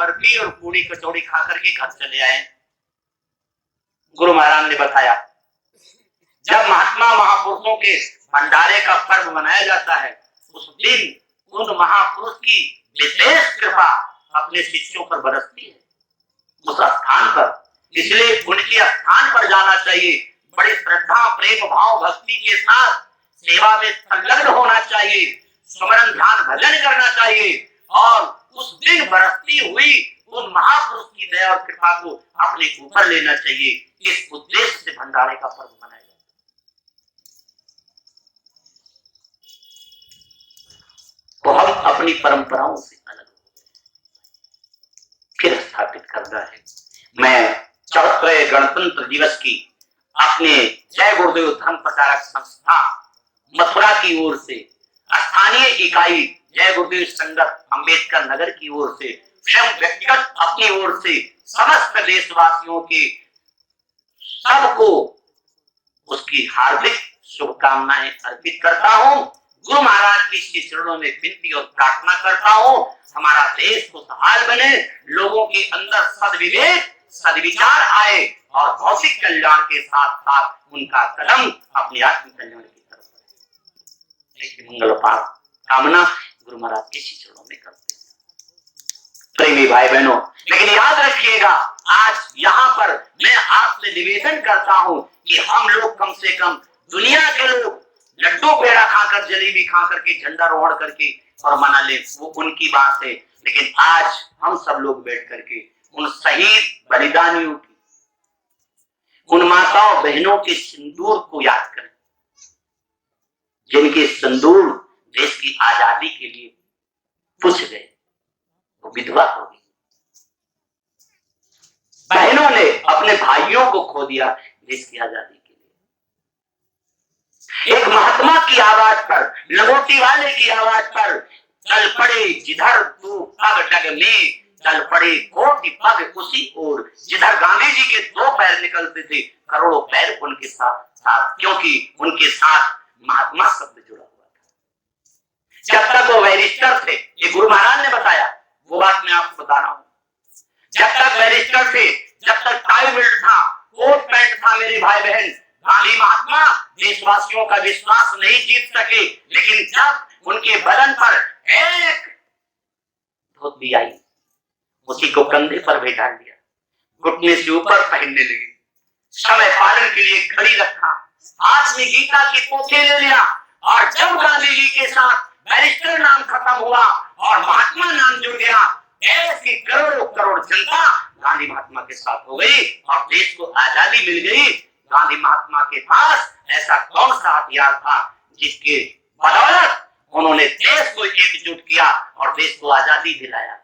बर्फी और पूरी कचौड़ी खा करके घर चले आए। गुरु महाराज ने बताया जब महात्मा महापुरुषों के भंडारे का पर्व मनाया जाता है उस दिन उन महापुरुष की विशेष कृपा अपने शिष्यों पर बरसती है उस स्थान पर। इसलिए उनके स्थान पर जाना चाहिए, बड़ी श्रद्धा प्रेम भाव भक्ति के साथ सेवा में संलग्न होना चाहिए, स्मरण ध्यान भजन करना चाहिए और उस दिन बरसती हुई उन महापुरुष की दया और कृपा को अपने ऊपर लेना चाहिए। इस उद्देश्य से भंडारे का पर्व मनाया जाता है। तो हम अपनी परंपराओं से अलग फिर स्थापित करना है। मैं 74वें गणतंत्र दिवस की अपने जय गुरुदेव धर्म प्रचारक संस्था मथुरा की ओर से, स्थानीय इकाई जय गुरुदेव संगत अंबेडकर नगर की ओर से, स्वयं व्यक्तिगत अपनी ओर से समस्त देशवासियों के सबको उसकी हार्दिक शुभकामनाएं अर्पित करता हूं। गुरु महाराज की चरणों में विनती और प्रार्थना करता हूं हमारा देश खुशहाल बने, लोगों के अंदर सद्विवेक सद्विचार आए और भौतिक कल्याण के साथ साथ उनका कदम अपने आत्म कल्याण की तरफ बढ़े। मंगल कामना गुरु महाराज के चरणों में करते हैं। प्रेमी भाई बहनों, लेकिन याद रखिएगा आज यहाँ पर मैं आपसे निवेदन करता हूँ कि हम लोग कम से कम दुनिया के लोग लड्डू पेड़ा खाकर जलेबी खाकर के झंडारोहण करके और मना ले, वो उनकी बात है, लेकिन आज हम सब लोग बैठ करके उन शहीद बलिदानियों की, उन माताओं बहनों के सिंदूर को याद करें जिनके सिंदूर देश की आजादी के लिए पुछ गए, वो विधवा हो गई। बहनों ने अपने भाइयों को खो दिया देश की आजादी के लिए। एक महात्मा की आवाज पर, लंगोटी वाले की आवाज पर चल पड़े जिधर तू पग डग में, चल पड़े कोटि पग उसी ओर। जिधर गांधी जी के 2 पैर निकलते थे करोड़ों पैर उनके साथ, क्योंकि उनके साथ महात्मा शब्द जुड़ा हुआ था। जब तक वो बैरिस्टर थे, ये गुरु महाराज ने बताया, वो बात मैं आपको बता रहा हूं, जब तक बैरिस्टर थे, जब तक टाई बेल्ट था, कोट पैंट था, मेरे भाई बहन, गांधी महात्मा देशवासियों का विश्वास नहीं जीत सके। लेकिन जब उनके बदन पर एक धोती आई, उसी को कंधे पर बैठा दिया, घुटने से ऊपर पहनने लगे, समय पालन के लिए घड़ी रखा, हाथ में गीता की पोथी ले लिया और जब गांधी जी के साथ बैरिस्टर नाम खत्म हुआ और महात्मा नाम जुड़ गया, देश की करोड़ों करोड़ जनता गांधी महात्मा के साथ हो गई और देश को आजादी मिल गई। गांधी महात्मा के पास ऐसा कौन सा हथियार था जिसके बदौलत उन्होंने देश को एकजुट किया और देश को आजादी दिलाया।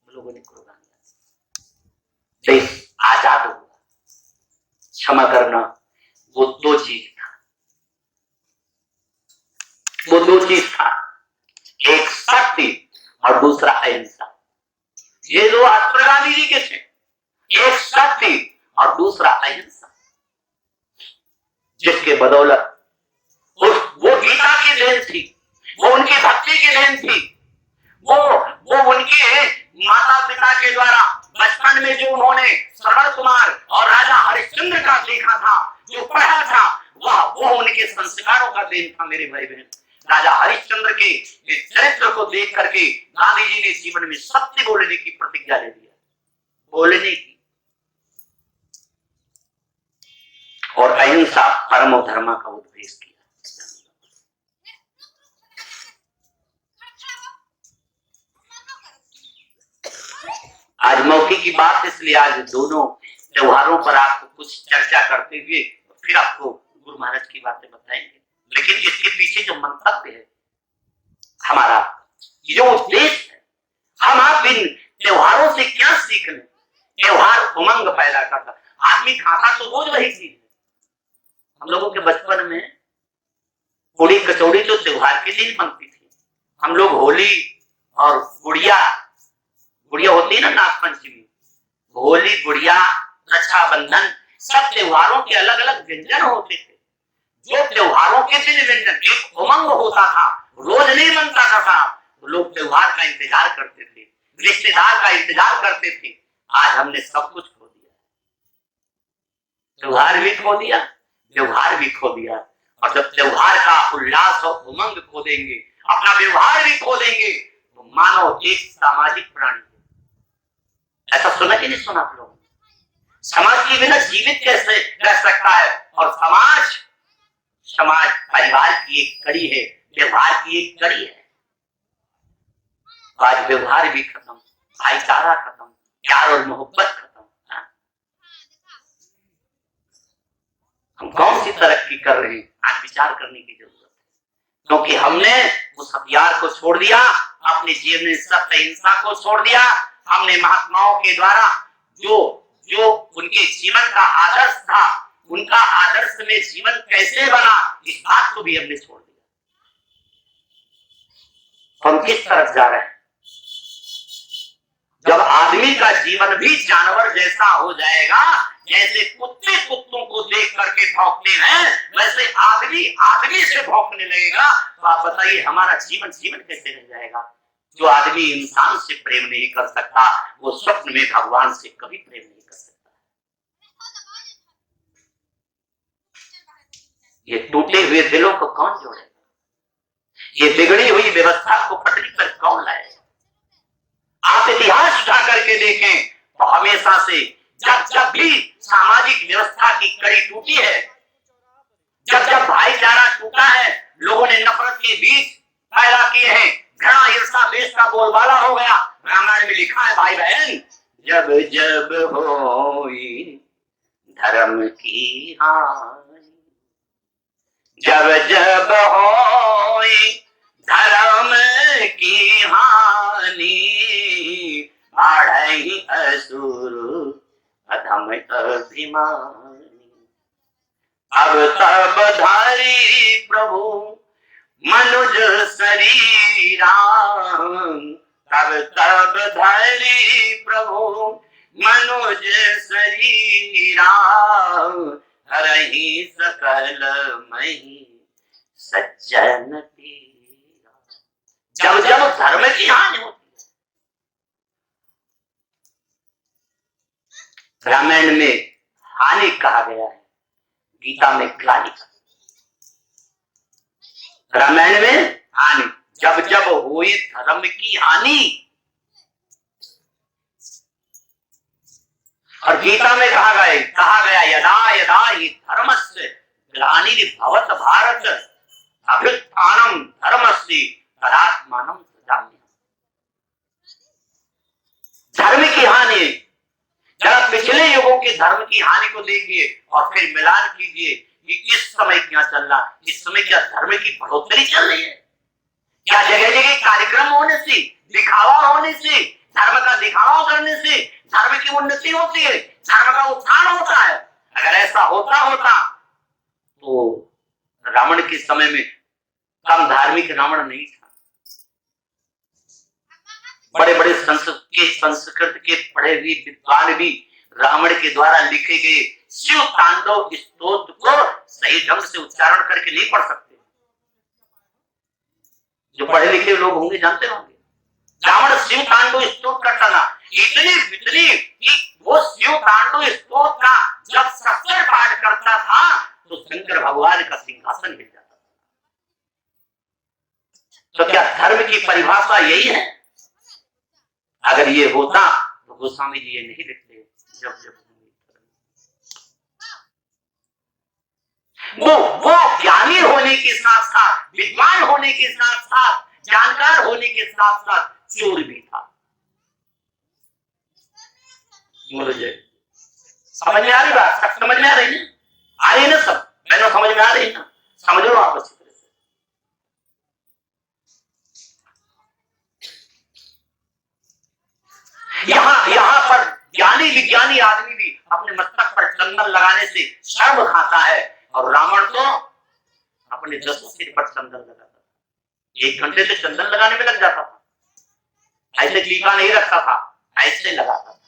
लोगों ने कुर्बानियां, देश आजाद हुआ। क्षमा करना वो 2 चीज था, वो 2 चीज था, एक शक्ति और दूसरा अहिंसा। ये 2 महात्मा गांधी जी के थे, एक शक्ति और दूसरा अहिंसा, जिसके बदौलत वो गीता की देन थी, वो उनकी भक्ति की देन थी, वो उनके माता पिता के द्वारा बचपन में जो उन्होंने श्रवण कुमार और राजा हरिश्चंद्र का देखा था, जो पढ़ा था, वो उनके संस्कारों का देन था। मेरे भाई बहन, राजा हरिश्चंद्र के चरित्र को देख करके गांधी जी ने जीवन में सत्य बोलने की प्रतिज्ञा ले लिया, बोलने की, और अहिंसा परमो धर्म का उपदेश किया। आज मौके की बात, इसलिए आज दोनों त्योहारों पर आपको कुछ चर्चा करते हुए फिर आपको गुरु महाराज की बातें बताएंगे। लेकिन इसके पीछे जो मंतव्य है हमारा, जो उद्देश्य है, हम आप इन त्योहारों से क्या सीख लें। त्योहार उमंग पैदा करता, आदमी खाता तो रोज वही चीज है। हम लोगों के बचपन में पूरी कचौड़ी तो त्योहार के दिन बनती थी। हम लोग होली और गुड़िया होती है ना, नागपंचमी, होली, गुड़िया, रक्षाबंधन, सब त्योहारों के अलग अलग व्यंजन होते थे। जो त्योहारों के दिन व्यंजन एक उमंग होता था, रोज नहीं बनता था, तो लोग त्योहार का इंतजार करते थे। रिश्तेदार का इंतजार करते थे, आज हमने सब कुछ खो दिया। त्योहार भी खो दिया, व्यवहार भी खो दिया। और जब त्योहार का उल्लास और उमंग खो देंगे, अपना व्यवहार भी खो देंगे, तो मानव एक सामाजिक प्राणी है। ऐसा सुना कि नहीं सुना आप लोग? समाज के बिना जीवित कैसे रह सकता है? और समाज परिवार की एक कड़ी है, व्यवहार की एक कड़ी है। आज व्यवहार भी खत्म, भाईचारा खत्म, प्यार और मोहब्बत खत्म। हम कौन सी तरक्की कर रहे हैं, आज विचार करने की जरूरत है। क्योंकि हमने उस हथियार को छोड़ दिया, अपने जीवन में सत्य हिंसा को छोड़ दिया। हमने महात्माओं के द्वारा जो उनके जीवन का आदर्श था, उनका आदर्श में जीवन कैसे बना, इस बात को भी हमने छोड़ दिया। हम किस तरफ जा रहे हैं? जब आदमी का जीवन भी जानवर जैसा हो जाएगा, जैसे कुत्ते कुत्तों को देख करके भौंकते हैं, वैसे आदमी से भौंकने लगेगा, तो आप बताइए हमारा जीवन कैसे रह जाएगा? जो आदमी इंसान से प्रेम नहीं कर सकता, वो स्वप्न में भगवान से कभी प्रेम नहीं कर सकता। ये टूटे हुए दिलों को कौन जोड़ेगा? ये बिगड़ी हुई व्यवस्था को पटरी पर कौन लाएगा? आप इतिहास उठा करके देखें तो हमेशा से जब भी सामाजिक व्यवस्था की कड़ी टूटी है, जब भाईचारा टूटा है, लोगों ने नफरत के बीज पैदा किए हैं, घृणा ईर्ष्या द्वेष का बोलबाला हो गया। रामायण में लिखा है भाई बहन, जब जब होई धर्म की हानि, जब जब होई धर्म की हानि, बढ़ई असुर अधम अभिमानी। अब तब धारी प्रभु मनुज शरीरा, तब धारी प्रभु मनुज शरीरा, हरहि सकल मही सज्जन तेरा। जब धर्म की हानि होती है, रामायण में हानि कहा गया है, गीता में ग्लानि। रामायण में हानि, जब हुई धर्म की हानि, और गीता में कहा गया यदा यदा हि धर्मस्य ग्लानिर्भवत भारत अभ्युत्थानम धर्मस्य तदात्मानं सृजाम्यहम्। धर्म की हानि, जरा पिछले युगों के धर्म की हानि को देखिए और फिर मिलान कीजिए कि इस समय क्या चल रहा। इस समय क्या धर्म की बढ़ोतरी चल रही है? क्या जगह जगह कार्यक्रम होने से, दिखावा होने से, धर्म का दिखावा करने से धर्म की उन्नति होती है, धर्म का उत्थान होता है? अगर ऐसा होता तो रावण के समय में कम धार्मिक रावण नहीं था। बड़े बड़े संस्कृत के पढ़े हुए विद्वान भी रावण के द्वारा लिखे गए शिव तांडव स्तोत्र को सही ढंग से उच्चारण करके नहीं पढ़ सकते। जो पढ़े लिखे लोग होंगे जानते होंगे, रावण शिव तांडव स्तोत्र करता था, इतनी वो शिव तांडव स्तोत्र का जब 70 पाठ करता था तो शंकर भगवान का सिंहासन हिल जाता था। तो क्या धर्म की परिभाषा यही है? अगर ये होता तो गोस्वामी जी ये नहीं लिखते। जब वो ज्ञानी होने के साथ साथ, विद्वान होने के साथ साथ, जानकार होने के साथ साथ चोर भी था। मुझे समझ में आ रही बात? सब समझ में आ रही है? आ रही ना? सब मैंने समझ में आ रही ना? समझ लो आप अच्छी तरह से। यहाँ पर ज्ञानी विज्ञानी आदमी भी अपने मस्तक पर चंदन लगाने से शर्म खाता है, और रावण तो अपने 10 सिर पर चंदन लगाता था। 1 घंटे से चंदन लगाने में लग जाता था। ऐसे टीका नहीं रखता था, ऐसे लगाता था।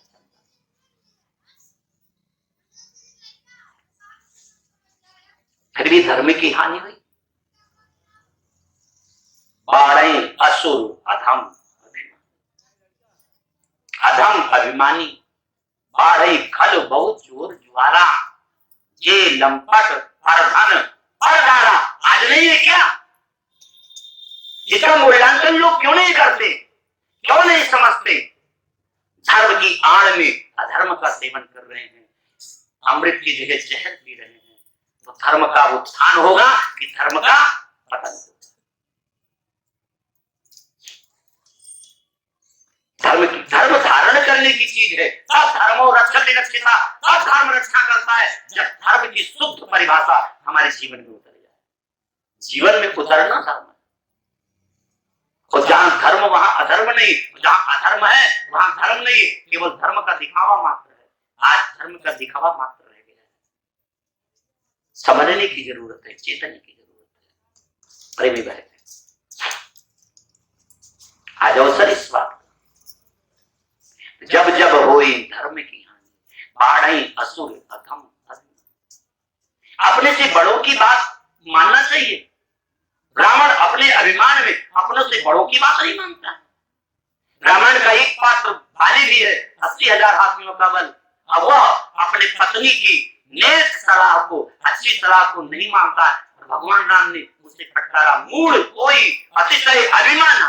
फिर भी धर्म की हानि हुई। बाढ़ई असुर अधम, अधम अभिमानी, बाढ़ई खल बहुत जोर ज्वारा, ये लंपट परधन परदारा। आज नहीं है क्या? इसका मूल्यांकन लोग क्यों नहीं करते, क्यों नहीं समझते? धर्म की आड़ में अधर्म का सेवन कर रहे हैं, अमृत की जगह जहर पी रहे हैं। तो धर्म का उत्थान होगा कि धर्म का पतन होगा? धर्म धारण करने की चीज है, तब धर्मो रक्षते रक्षिता, तब धर्म रक्षा करता है जब धर्म की शुद्ध परिभाषा हमारे जीवन में उतर जाए। जीवन में उतरना धर्म है। और जहां धर्म वहां अधर्म नहीं, जहां अधर्म है वहां धर्म नहीं, केवल धर्म का दिखावा मात्र है। आज धर्म का दिखावा मात्र रह गया है। समझने की जरूरत है, चेतने की जरूरत है। प्रेमी बहन, आज अवसर इस बात, जब जब होई धर्म की हानि, बाढ़ई असुर अधम अधम। अपने से बड़ों की बात मानना चाहिए। ब्राह्मण अपने अभिमान में अपनों से बड़ों की बात नहीं मानता है। ब्राह्मण का एक पात्र भारी भी है, 80,000 हाथियों का बल, अब वह अपने पत्नी की नेक सलाह को, अच्छी सलाह को नहीं मानता है। भगवान राम ने उसे फटकारा, मूढ़ कोई अतिशय अभिमाना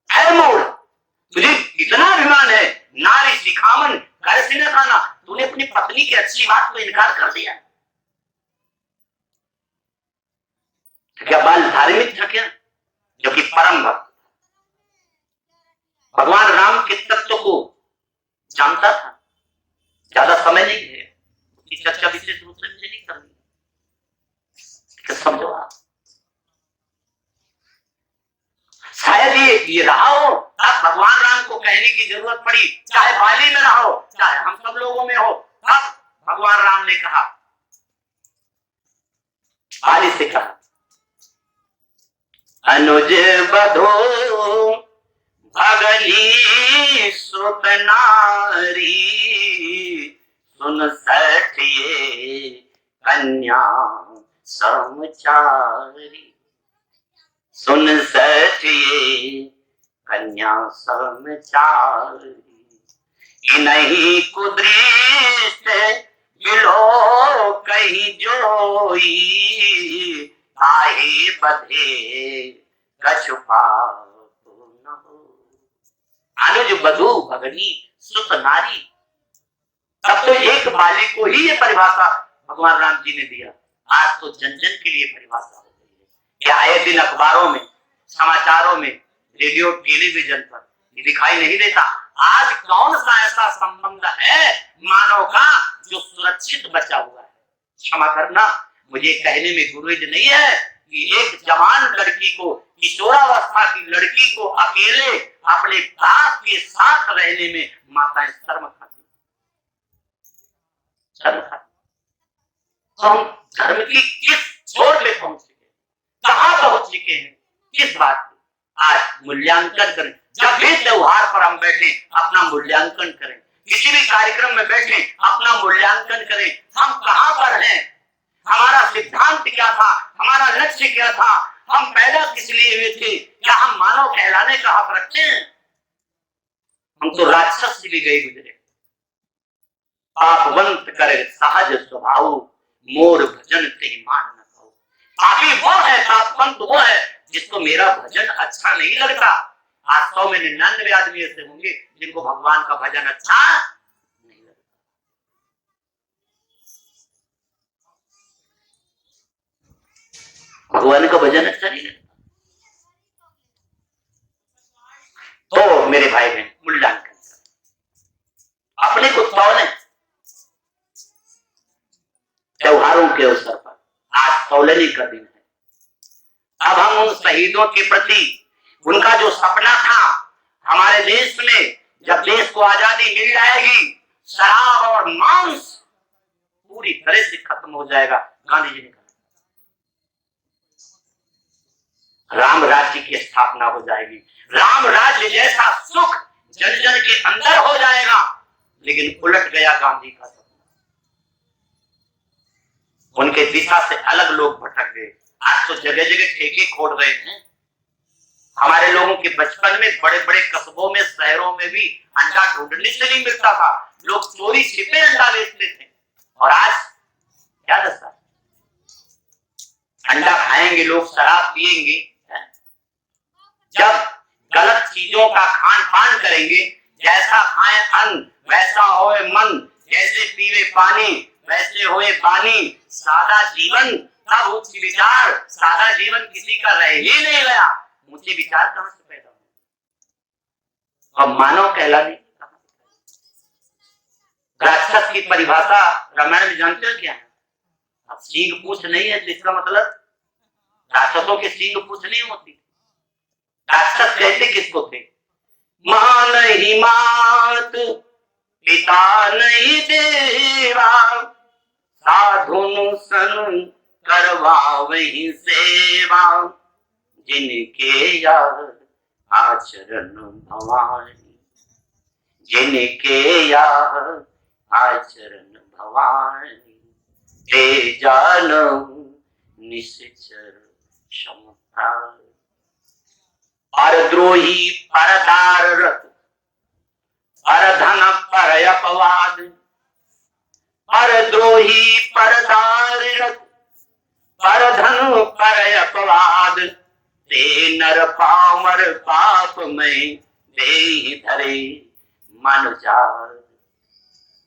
है। मूढ़, तुझे इतना अभिमान है, नारी सिखावन घर से न खाना, तूने अपनी पत्नी की अच्छी बात को इनकार कर दिया। क्या बाल धार्मिक था क्या? जो कि परम भक्त, भगवान राम के तत्व को जानता था। ज्यादा समय नहीं है, उसकी चर्चा विशेष रूप से मुझे नहीं करनी, समझो आप। शायद ये रहा हो, तब भगवान राम को कहने की जरूरत पड़ी, चाहे बाली में रहा हो, चाहे हम सब लोगों में हो। तब भगवान राम ने कहा, बाली से कहा, अनुज बधो भगनी सुत नारी, सुन सठिए कन्या समचारी, सुन सठिए कन्या समचारी, इन्हीं कुदृष्ट बिलो कहीं जोई, आही बधे कछु पाप न हो। अनुज बधू भगनी सुत नारी, तब तो एक बाली को ही ये परिभाषा भगवान राम जी ने दिया। आज तो जन जन के लिए परिभाषा हो गई है। क्या आए दिन अखबारों में, समाचारों में, रेडियो टेलीविजन पर ये दिखाई नहीं देता? आज कौन सा ऐसा संबंध है मानव का जो सुरक्षित बचा हुआ है? क्षमा करना, मुझे कहने में गुरेज नहीं है कि एक जवान लड़की को, किशोरावस्था की लड़की को अकेले अपने बाप के साथ रहने में माताएं शर्म खाती, शर्म खाती। तो हम धर्म की किस छोर पे पहुंच चुके, कहां पहुंच चुके हैं, किस बात पे? आज मूल्यांकन करें। जब भी त्योहार पर हम बैठे अपना मूल्यांकन करें, किसी भी कार्यक्रम में बैठे अपना मूल्यांकन करें। हम कहां पर हैं, हमारा सिद्धांत क्या था, हमारा लक्ष्य क्या था, हम पैदा किस लिए हुए थे, क्या हम मानव कहलाने का हक रखते हैं? हम तो राक्षस से भी गए गुजरे। पापवंत करे सहज स्वभाव, मोर भजन ते मान न पाओ। पापी वो है, पापवंत वो है जिसको मेरा भजन अच्छा नहीं लगता। आज 100 में 99 आदमी ऐसे होंगे जिनको भगवान का भजन अच्छा नहीं लगता। भगवान का भजन अच्छा नहीं लगता। तो मेरे भाई बहन, मूल्यांकन अपने को तौलें। त्योहारों के अवसर पर आज तौलने का दिन है। अब हम उन शहीदों के प्रति, उनका जो सपना था हमारे देश में, जब देश को आजादी मिल जाएगी, शराब और मांस पूरी तरह से खत्म हो जाएगा। गांधी जी ने कहा राम राज्य की स्थापना हो जाएगी, राम राज्य जैसा सुख जन जन के अंदर हो जाएगा। लेकिन उलट गया गांधी का सपना, उनके दिशा से अलग लोग भटक गए। आज तो जगह जगह ठेके खोल रहे हैं। हमारे लोगों के बचपन में बड़े बड़े कस्बों में, शहरों में भी अंडा ढूंढने से नहीं मिलता था, लोग चोरी छिपे अंडा बेचते थे। और आज क्या दशा, अंडा खाएंगे लोग, शराब पिएंगे, जब गलत चीजों का खान पान करेंगे, जैसा खाए अन्न वैसा होए मन, जैसे पीवे पानी वैसे होए पानी, सादा जीवन तब उच्च विचार, सादा जीवन किसी का रह ही नहीं गया, ऊंचे विचार कहां से पैदा हुए, और मानव कहलाने। राक्षस की परिभाषा रामायण में जानते हो क्या है? अब सींग पूछ नहीं है तो इसका मतलब राक्षसों के सींग पूछ नहीं होती। राक्षस कहते किसको थे? मां नहीं मात, पिता नहीं देवा, साधु सन करवा वही सेवा, जिनके याद आचरण भवानी, जिनके याद आचरण भवानी, ते जानू निश्चर क्षमता। परद्रोही परदार रत, परधन पर अपवाद, परद्रोही परदार रत, परधन पर अपवाद, ते नर पामर पाप में दे धरे मन जात।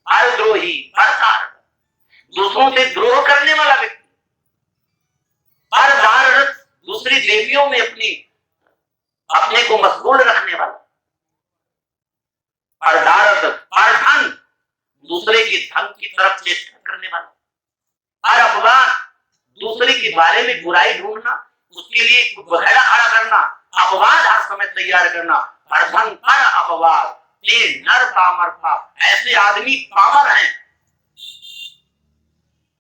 परद्रोही परदार, दूसरों से द्रोह करने वाला व्यक्ति, परदार रत, दूसरी देवियों में अपने को मशगूल रखने वाला, परदारत परधन, दूसरे के धन की तरफ चेष्टा करने वाला, पर अपवाद, दूसरे के बारे में बुराई ढूंढना, उसके लिए बखेड़ा खड़ा करना, अपवाद हर समय तैयार करना, परधन पर अपवाद, ये नर पामर पाप, ऐसे आदमी पामर हैं,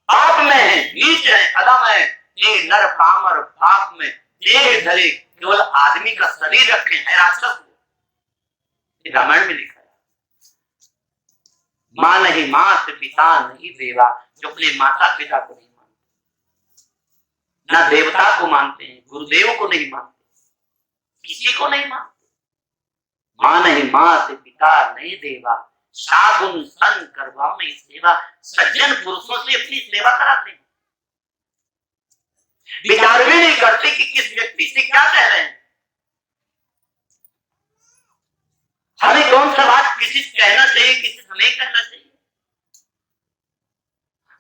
पाप में है, नीच है, अधम है, ये नर पामर पाप में देह धरे, केवल आदमी का शरीर रखे हैं, राक्षस। रामायण में लिखा है, मां नहीं मात, पिता नहीं देवा, जो अपने माता पिता को नहीं मानते, ना देवता को मानते हैं, गुरुदेव को नहीं मानते, किसी को नहीं मानते। मां नहीं मात, पिता नहीं देवा, साधु सन करवा में सेवा, सज्जन पुरुषों से अपनी सेवा कराते हैं, विचार भी नहीं करते कि किस व्यक्ति से क्या कह रहे हैं, हमें कौन सा बात किसी से कहना चाहिए, किसी से नहीं कहना चाहिए।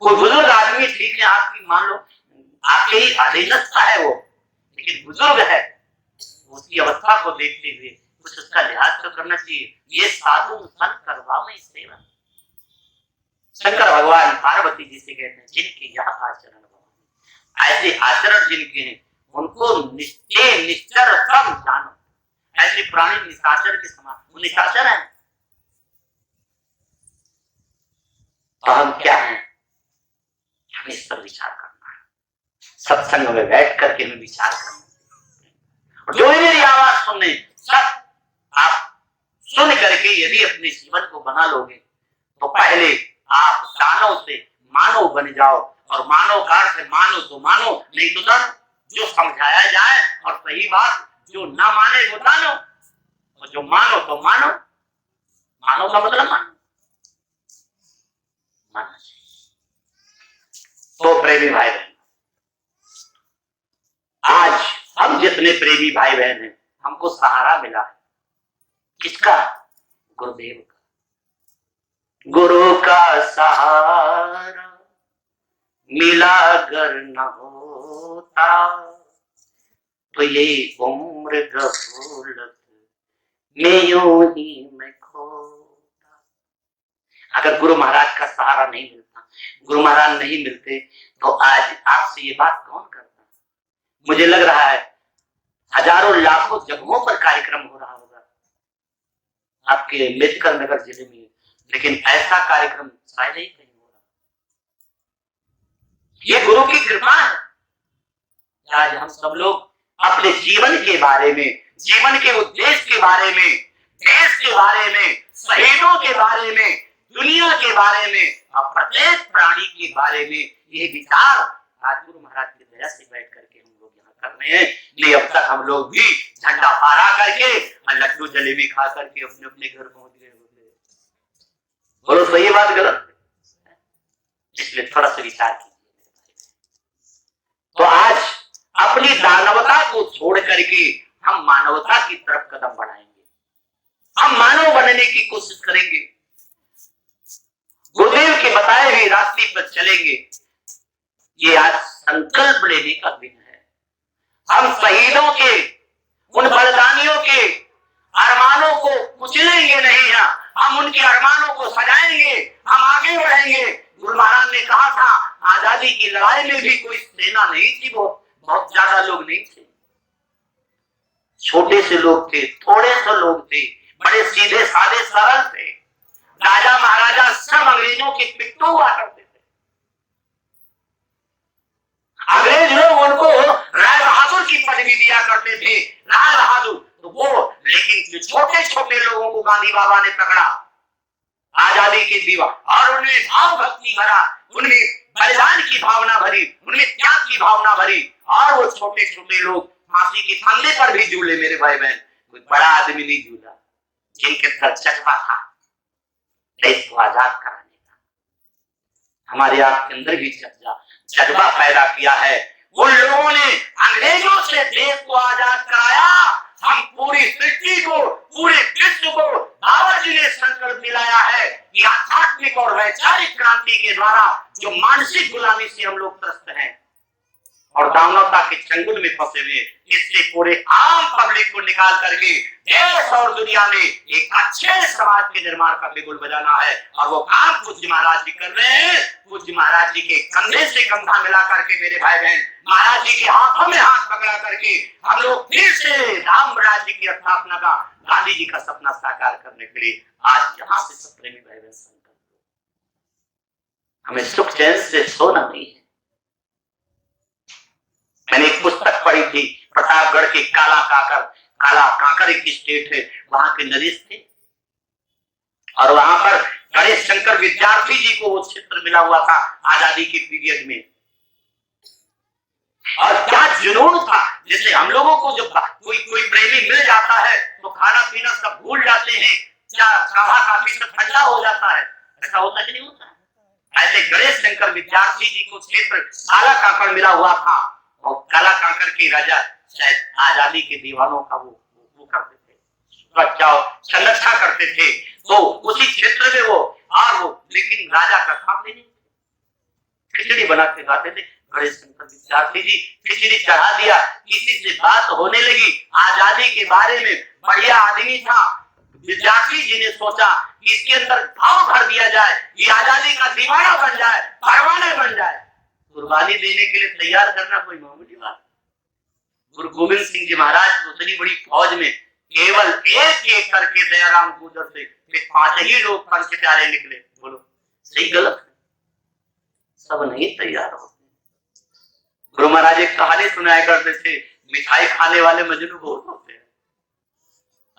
कोई बुजुर्ग आदमी ठीक है, आपकी मान लो आपके ही अधीनस्थ का है वो, लेकिन बुजुर्ग है, उसकी अवस्था को देखते हुए कुछ उसका लिहाज तो करना चाहिए। ये साधु सन करवा में सेवा, शंकर भगवान पार्वती जी से कहते हैं, जिनके यह आचरण, ऐसे आचरण जिनके हैं उनको निश्चर सब जानो, ऐसे प्राणी निशाचर के समान, वो निशाचर है। तो हम क्या हैं, हमें इस पर विचार करना है, सत्संग में बैठ करके हमें विचार करना है। और जो मेरी आवाज सुनने, सब आप सुन करके यदि अपने जीवन को बना लोगे तो पहले आप दानव से मानव बन जाओ, और मानव का अर्थ मानो तो मानो, नहीं तो ना, जो समझाया जाए और सही बात, जो ना माने वो मानो, और जो मानो तो मानो, मानो का मतलब मानो। तो प्रेमी भाई बहन, आज हम जितने प्रेमी भाई बहन हैं, हमको सहारा मिला है किसका? गुरुदेव का। गुरु का सहारा मिला अगर न होता तो ये उम्र गफलत में यूं ही मैं खोता। अगर गुरु महाराज का सहारा नहीं मिलता, गुरु महाराज नहीं मिलते, तो आज आपसे ये बात कौन करता? मुझे लग रहा है हजारों लाखों जगहों पर कार्यक्रम हो रहा होगा आपके अम्बेडकर नगर जिले में, लेकिन ऐसा कार्यक्रम शायद ही कहीं हो रहा। ये गुरु की कृपा है। आज हम सब लोग अपने जीवन के बारे में, जीवन के उद्देश्य के बारे में, देश के बारे में, शहीदों के बारे में, दुनिया के बारे में और प्रत्येक प्राणी के बारे में ये विचार आज गुरु महाराज की दया से बैठ करके हम लोग यहाँ कर रहे हैं। नहीं, अब तक हम लोग भी झंडा फहरा करके और लड्डू जलेबी खा करके अपने अपने घर पहुंच गए होते। बोलो सही बात गलत? इसलिए थोड़ा सा विचार कीजिए। तो आज अपनी दानवता को छोड़ करके हम मानवता की तरफ कदम बढ़ाएंगे, हम मानव बनने की कोशिश करेंगे, गुरुदेव के बताए हुए रास्ते पर चलेंगे। ये आज संकल्प लेने का दिन है। हम शहीदों के, उन बलिदानियों के अरमानों को कुचलेंगे नहीं, हम उनके अरमानों को सजाएंगे, हम आगे बढ़ेंगे। गुरु महाराज ने कहा था आजादी की लड़ाई में भी कोई सेना नहीं थी, बहुत ज्यादा लोग नहीं थे, छोटे से लोग थे, थोड़े से लोग थे, बड़े सीधे साधे सरल थे। राजा महाराजा सब अंग्रेजों के पिट्टू हुआ करते थे। अंग्रेज लोग उनको राय बहादुर की पदवी दिया करते थे, राय बहादुर। तो वो, लेकिन छोटे छोटे लोगों को गांधी बाबा ने पकड़ा आजादी के दीवा, और उनमें भाव भक्ति भरा, उनमें बलिदान की भावना भरी, उनमें त्याग की भावना भरी, और वो छोटे छोटे लोग फांसी के फंदे पर भी झूले। मेरे भाई बहन, कोई बड़ा आदमी नहीं झूला, जिनके अंदर जज्बा था देश को आजाद कराने का। हमारे आपके अंदर भी जज्बा पैदा किया है। उन लोगों ने अंग्रेजों से देश को आजाद कराया। हम पूरी सृष्टि को, पूरे विश्व को बाबा जी ने संकल्प दिलाया है कि आध्यात्मिक और वैचारिक क्रांति के द्वारा जो मानसिक गुलामी से हम लोग त्रस्त हैं और दानवता के चंगुल में फंसे हुए, इससे पूरे आम पब्लिक को निकाल करके देश और दुनिया में एक अच्छे समाज के निर्माण का बिगुल बजाना है। और वो काम पूज्य महाराज जी कर रहे हैं। पूज्य महाराज जी के कंधे से कंधा मिला करके मेरे भाई बहन, महाराज जी के हाथों में हाथ पकड़ा करके हम लोग फिर से राम राज्य की स्थापना का, गांधी जी का सपना साकार करने के लिए आज यहाँ से सब प्रेमी भाई बहन संकल्प। हमें सुख चैन से सोना नहीं है। मैंने एक पुस्तक पढ़ी थी, प्रतापगढ़ के काला कांकर एक स्टेट है, वहां के नरेश थे, और वहां पर गणेश शंकर विद्यार्थी जी को वो क्षेत्र मिला हुआ था आजादी के पीरियड में। और क्या जुनून था, जैसे हम लोगों को जब कोई प्रेमी मिल जाता है तो खाना पीना सब भूल जाते हैं, चाहा काफी सब ठंडा हो जाता है, ऐसा होता कि नहीं होता? ऐसे गणेश शंकर विद्यार्थी जी को क्षेत्र काला कांकर मिला हुआ था, और काला कांकर के राजा शायद आजादी के दीवानों का वो करते थे, सुरक्षा संरक्षा करते थे। तो उसी क्षेत्र में वो लेकिन राजा का काम नहीं, खिचड़ी बना के खाते थे। गणेश शंकर विद्यार्थी जी खिचड़ी चढ़ा दिया, किसी से बात होने लगी आजादी के बारे में, बढ़िया आदमी था। विद्यार्थी जी ने सोचा कि इसके अंदर भाव भर दिया जाए, ये आजादी का दीवाना बन जाए, परवाना बन जाए। कुर्बानी देने के लिए तैयार करना कोई मामूली बात। गुरु गोविंद सिंह जी महाराज उतनी बड़ी फौज में केवल एक एक करके दयाराम गुजर से 5 ही लोग पंच प्यारे निकले। बोलो सही गलत? सब नहीं तैयार होते। गुरु महाराज एक कहानी सुनाया करते थे, मिठाई खाने वाले मजनू बहुत होते हैं,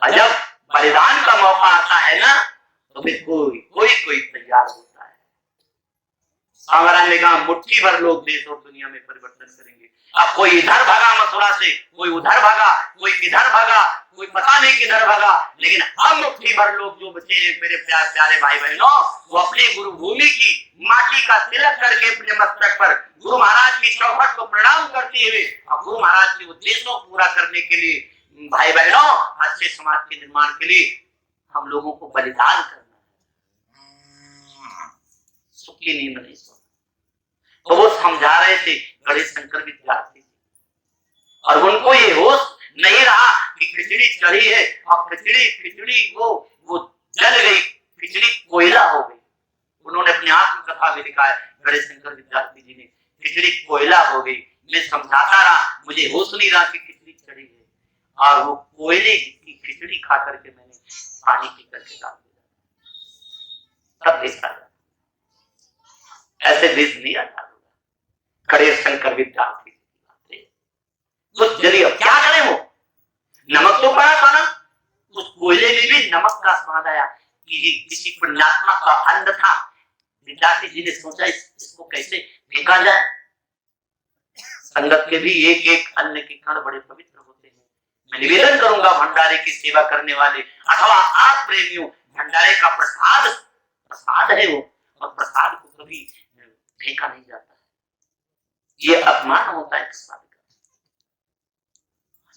और जब बलिदान का मौका आता है ना तो फिर कोई तैयार होता है। महाराज ने कहा मुट्ठी भर लोग देश और दुनिया में परिवर्तन करेंगे। अब कोई इधर भागा मथुरा से, कोई उधर भागा, कोई किधर भागा, कोई पता नहीं किधर भागा, लेकिन हम मुट्ठी भर लोग जो बचे हैं मेरे प्यारे भाई बहनों, वो अपने गुरु भूमि की माटी का तिलक करके अपने मस्तक पर गुरु महाराज की चौखट को प्रणाम करते हुए और गुरु महाराज के उद्देश्यों को पूरा करने के लिए भाई बहनों, अच्छे समाज के निर्माण के लिए हम लोगों को बलिदान करना है। सुख की नींद नहीं सोना। तो वो समझा रहे थे गणेश शंकर विद्यार्थी, और उनको ये होश नहीं रहा कि खिचड़ी चढ़ी है, अब खिचड़ी वो जल गई, खिचड़ी कोयला हो गई। उन्होंने अपनी आत्मकथा में लिखा है गणेश शंकर विद्यार्थी जी ने, खिचड़ी कोयला हो गई। मैं समझाता रहा, मुझे होश नहीं रहा कि खिचड़ी चढ़ी है, और वो कोयले की खिचड़ी खा करके मैंने पानी पी करके डाल दिया। तब देश आजाद, ऐसे देश नहीं आजाद होगा। गणेश शंकर विद्यार्थी उस जरिए क्या करें, वो नमक तो पड़ा था ना, उस कोयले में भी नमक का स्वाद आया कि किसी पुण्यात्मा का अन्न था। विद्यार्थी जी ने सोचा इसको कैसे फेंका जाए, संगत के भी एक एक अन्न के कण बड़े पवित्र होते हैं। मैं निवेदन करूंगा भंडारे की सेवा करने वाले अथवा आप प्रेमियों, भंडारे का प्रसाद प्रसाद है वो, और प्रसाद को कभी फेंका नहीं जाता है। ये अपमान होता है प्रसाद का।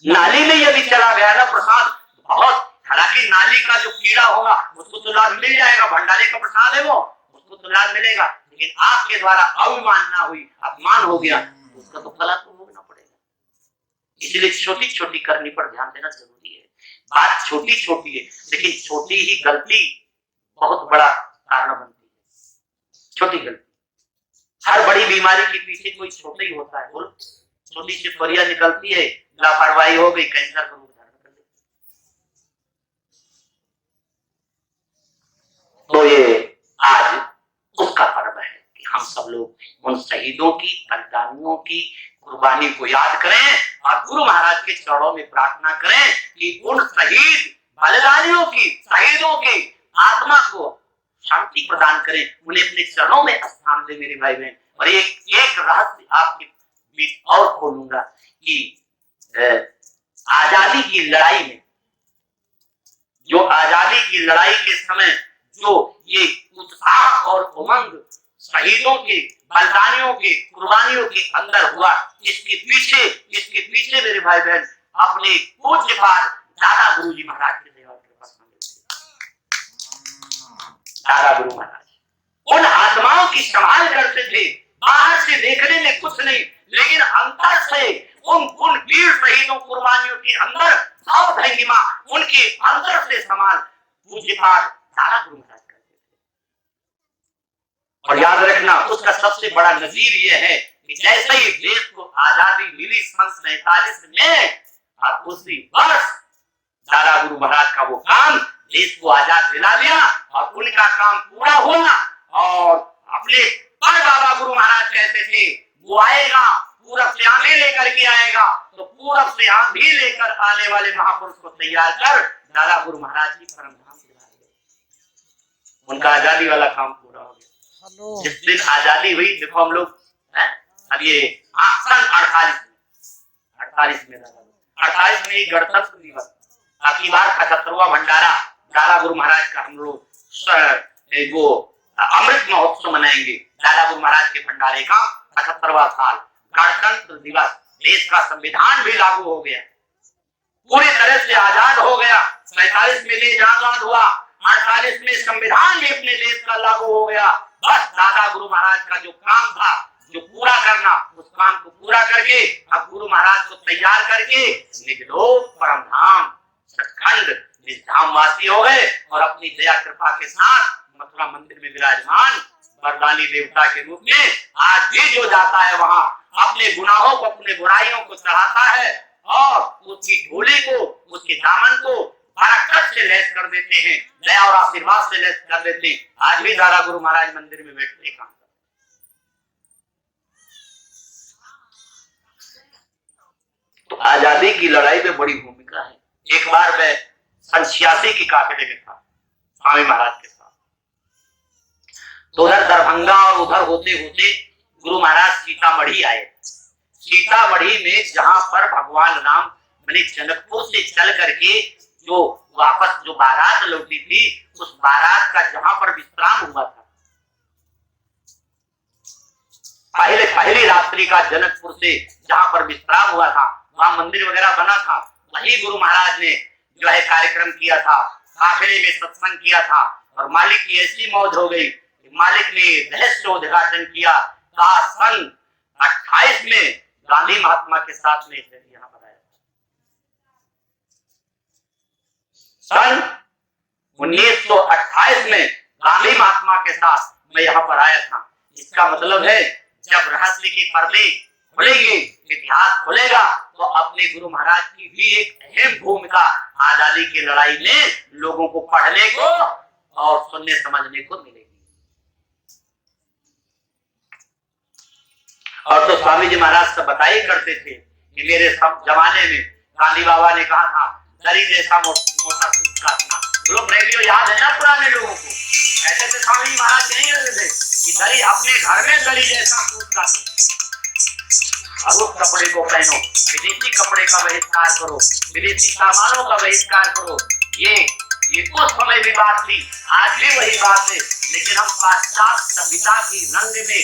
नाली में यदि चला गया ना प्रसाद, बहुत, हालांकि नाली का जो कीड़ा होगा उसको तो लाभ मिल जाएगा, भंडारे का प्रसाद है वो, उसको तो लाभ मिलेगा, लेकिन आपके द्वारा अवमानना हुई, अपमान हो गया, उसका तो फल आपको भोगना पड़ेगा। इसलिए छोटी छोटी करनी पर ध्यान देना जरूरी है। बात छोटी छोटी है, लेकिन छोटी ही गलती बहुत बड़ा कारण बनती है। छोटी गलती, हर बड़ी बीमारी के पीछे कोई छोटा ही होता है। बोलो, छोटी सी परिया निकलती है, लापरवाही हो गई, कैंसर का रूप धारण कर लेती। तो ये आज उसका पर्व है कि हम सब लोग उन शहीदों की, बलिदानियों की कुर्बानी को याद करें और गुरु महाराज के चरणों में प्रार्थना करें कि उन शहीद बलिदानियों की, शहीदों की आत्मा को शांति प्रदान करें, उन्हें अपने चरणों में स्थान दे मेरे भाई बहन। और एक रहस्य आपके बीच और खोलूंगा कि आजादी की लड़ाई में, जो आजादी की लड़ाई के समय जो ये उत्साह और उमंग शहीदों के, बलिदानियों के, कुर्बानियों के अंदर हुआ, इसके पीछे मेरे भाई बहन अपने पूज्यपाद दादा गुरु जी महाराज के सेवा के पास दादा गुरु महाराज उन आत्माओं की संभाल करते थे। बाहर से देखने में कुछ नहीं, लेकिन अंतर से उन वीर शहीदों, कुर्बानियों के अंदर भाव भंगिमा, उनके अंदर से संभाल पूज्यपाद दादा गुरु महाराज करते थे। और याद रखना, उसका सबसे बड़ा नजीर यह है कि जैसे ही देश को आजादी मिली सन 47 में, और उसी वर्ष दादा गुरु महाराज का वो काम देश को आजाद दिला दिया और उनका काम पूरा हुआ। और अपने पर बाबा गुरु महाराज कहते थे, वो आएगा पूरब से आंधी लेकर के आएगा, तो पूरब से आंधी लेकर आने वाले महापुरुष को तैयार कर दादा गुरु महाराज की परम धाम दिला दिया। उनका आजादी वाला काम पूरा हो गया। जिस दिन आजादी हुई, देखो हम लोग अब ये सन 48 में 28 में गणतंत्र दिवस, अगली बार 75वां भंडारा दादा गुरु महाराज का हम लोग वो अमृत महोत्सव मनाएंगे। दादा गुरु महाराज के भंडारे का 75वां साल, गणतंत्र दिवस, देश का संविधान भी लागू हो गया, पूरी तरह से आजाद हो गया। 47 में देश आजाद हुआ, 48 में संविधान भी अपने देश का लागू हो गया। बस दादा गुरु महाराज का जो काम था, जो पूरा करना, उस काम को पूरा करके अब गुरु महाराज को तैयार करके निगलोक परम धाम सचखंड धामवासी हो गए और अपनी दया कृपा के साथ मथुरा मंदिर में विराजमान वरदानी देवता के रूप में आज भी जो जाता है वहां अपने गुनाहों को, अपने बुराइयों को चढ़ाता है और उसकी झोली को, उसके दामन को बरकत से लैस कर देते हैं, दया और आशीर्वाद से लैस कर देते हैं। आज भी दादा गुरु महाराज मंदिर में बैठते काम करते। तो आजादी की लड़ाई में बड़ी भूमिका है। एक बार मैं सन 86 की काफिले में था स्वामी महाराज के साथ, तो उधर दरभंगा और उधर होते होते गुरु महाराज सीतामढ़ी आए। सीतामढ़ी में जहां पर भगवान राम मैंने जनकपुर से चल करके जो वापस जो बारात लौटी थी, उस बारात का जहां पर विश्राम हुआ था, पहली रात्रि का जनकपुर से जहां पर विश्राम हुआ था, वहां मंदिर वगैरह बना था, वही गुरु महाराज ने जो है कार्यक्रम किया था, काफिले में सत्संग किया था। और मालिक की ऐसी मौज हो गई, मालिक ने रहस्य उद्घाटन किया था। सन 28 में गांधी महात्मा के साथ में यहाँ पर आया। सन 1928 में गांधी महात्मा के साथ मैं यहाँ पर आया था। इसका मतलब है जब रहस्य के पर्दे खुलेंगे, इतिहास खुलेगा, तो अपने गुरु महाराज की भी एक अहम भूमिका आजादी की लड़ाई में लोगों को पढ़ने को और सुनने समझने को मिलेगी। और तो स्वामी जी महाराज सब बताया करते थे कि मेरे सब जमाने में गांधी बाबा ने कहा था, दरी जैसा मोटा सूट काटना। लोग प्रेमियों याद है ना पुराने लोगों को, कहते थे स्वामी जी महाराज नहीं कहते थे कि दरी अपने घर में दरी जैसा सूट काटे। और उस कपड़े को पहनो। विदेशी कपड़े का बहिष्कार करो, विदेशी सामानों का बहिष्कार करो। ये उस समय भी बात थी, आज भी वही बात है, लेकिन हम पाश्चात्य सभ्यता की रंग में